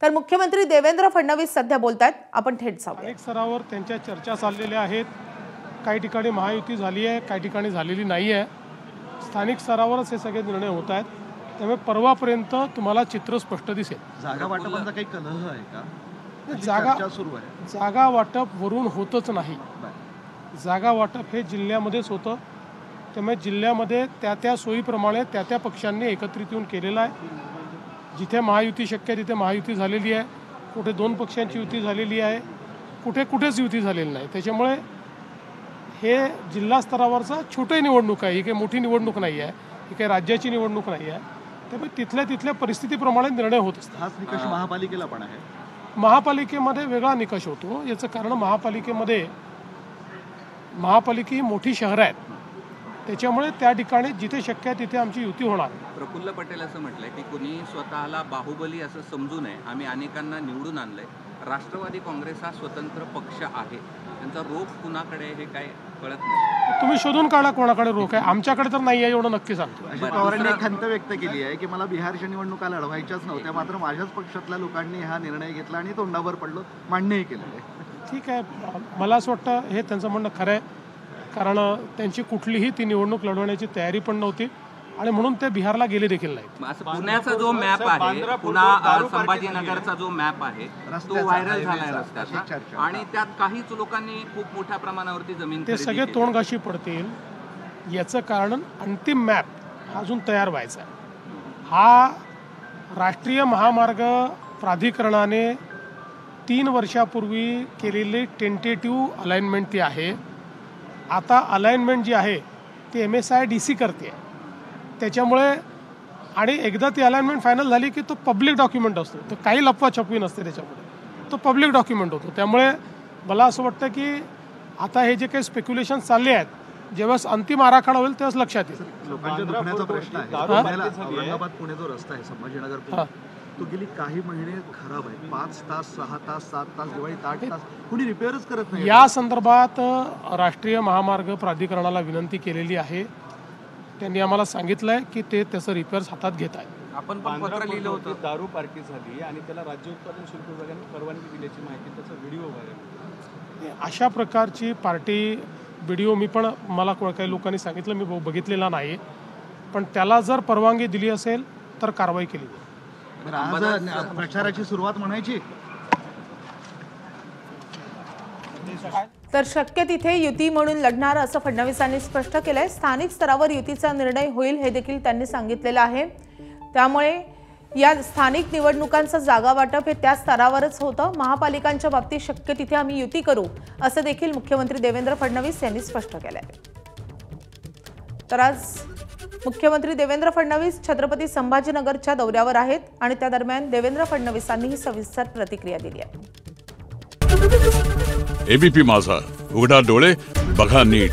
तर मुख्यमंत्री देवेंद्र फडणवीस सध्या बोलतायत, आपण थेट जाऊया। अनेक स्तरावर त्यांच्या चर्चा चाललेल्या आहेत। काही ठिकाणी महायुती झाली आहे, काही ठिकाणी झालेली नाही आहे। स्थानिक स्तरावरच हे सगळे निर्णय होत आहेत, त्यामुळे परवापर्यंत तुम्हाला चित्र स्पष्ट दिसेल। जागा वाटपाचा काही कलह आहे का? जागा वाटप वरून होतच नाही। जागा वाटप हे जिल्ह्यामध्येच होतं, त्यामुळे जिल्ह्यामध्ये त्या सोयीप्रमाणे त्या पक्षांनी एकत्रित येऊन केलेलं आहे। जिथे महायुती शक्य आहे तिथे महायुती झालेली आहे, कुठे दोन पक्षांची युती झालेली आहे, कुठेच युती झालेली नाही। त्याच्यामुळे हे जिल्हा स्तरावरचा छोटी निवडणूक आहे, ही काही मोठी निवडणूक नाही आहे, ही काही राज्याची निवडणूक नाही आहे। त्यामुळे तिथल्या परिस्थितीप्रमाणे निर्णय होत असतात। हाच निकष महापालिकेला पण आहे। महापालिकेमध्ये वेगळा निकष होतो। याचं कारण महापालिका ही मोठी शहरं आहेत, त्याच्यामुळे त्या ठिकाणी जिथे शक्य आहे तिथे आमची युती होणार। प्रफुल्ल पटेल असं म्हटलंय की कुणी स्वतःला बाहुबली असं समजू नये, आम्ही अनेकांना निवडून आणलंय। राष्ट्रवादी काँग्रेस हा स्वतंत्र पक्ष आहे, त्यांचा रोख कुणाकडे हे काय कळत नाही। तुम्ही शोधून काढा कोणाकडे रोख आहे, आमच्याकडे तर नाही आहे एवढं नक्की सांगतो। अजित पवारांनी खंत व्यक्त केली आहे की मला बिहारच्या निवडणुका लढवायच्याच नव्हत्या, मात्र माझ्याच पक्षातल्या लोकांनी हा निर्णय घेतला आणि तोंडावर पडलो, मान्यही केलं आहे। ठीक आहे, मला असं वाटतं हे त्यांचं म्हणणं खरं आहे, कारण त्यांची कुठलीही ती निवडणूक लढवण्याची तयारी पण नव्हती आणि म्हणून ते बिहारला गेले देखील नाहीत। पुण्याचा जो मॅप आहे, पुन्हा संभाजीनगरचा जो मॅप आहे तो व्हायरल झालाय रस्त्याचा, आणि त्यात काहीच लोकांनी खूप मोठ्या प्रमाणावरती जमीन ते सगळे तोंडघाशी पडतील। याचं कारण अंतिम मॅप अजून तयार व्हायचा आहे। हा राष्ट्रीय महामार्ग प्राधिकरणाने 3 वर्षापूर्वी केलेली टेंटेटिव्ह अलाइनमेंट ती आहे। आता अलाइनमेंट जी आहे ती MSIDC करते, त्याच्यामुळे आणि एकदा ती अलाइनमेंट फायनल झाली की तो पब्लिक डॉक्युमेंट असतो, तर काही लपवाछपवी नसते त्याच्यामध्ये, तो पब्लिक डॉक्युमेंट होतो। त्यामुळे मला असं वाटतं की आता हे जे काही स्पेक्युलेशन चालले आहेत, जेव्हा अंतिम आराखडा होईल तेव्हाच लक्षात येईल। लोकांच्या दुखण्याचा प्रश्न आहे, औरंगाबाद पुणे जो रस्ता आहे संभाजीनगर तो गेली काही महिने खराब आहे। 5 तास 6 तास 7 तास दिवाळीत 8 तास कुणी रिपेअरच करत नाही। या संदर्भात राष्ट्रीय महामार्ग प्राधिकरणाला विनंती केलेली आहे, त्यांनी आम्हाला सांगितलंय की ते त्याचं रिपेअर्स हातात घेत आहेत। आपण पत्र लिहिलं होतं, दारू पार्टी झाली आणि त्याला राज्य उत्पादन शुल्क विभागाने परवानगी दिल्याची माहिती, त्याचा व्हिडिओ व्हायरल। अशा प्रकारची पार्टी व्हिडिओ मला काही लोकांनी सांगितलं, मी बघितलेला नाही, पण त्याला जर परवानगी दिली असेल तर कारवाई केली जाईल। आज प्रचाराची सुरुवात म्हणायची तर शक्य तिथे युती म्हणून लढणार असं फडणवीसांनी स्पष्ट केलंय। स्थानिक स्तरावर युतीचा निर्णय होईल हे देखील त्यांनी सांगितलेलं आहे। त्यामुळे या स्थानिक निवडणुकांचं जागा वाटप हे त्या स्तरावरच होतं। महापालिकांच्या बाबतीत शक्य तिथे आम्ही युती करू असं देखील मुख्यमंत्री देवेंद्र फडणवीस यांनी स्पष्ट केलंय। तर आज मुख्यमंत्री देवेंद्र फडणवीस छत्रपती संभाजीनगरच्या दौऱ्यावर आहेत आणि त्या दरम्यान देवेंद्र फडणवीसांनी ही सविस्तर प्रतिक्रिया दिली आहे। एबीपी माझा, उघडा डोळे बघा नीट।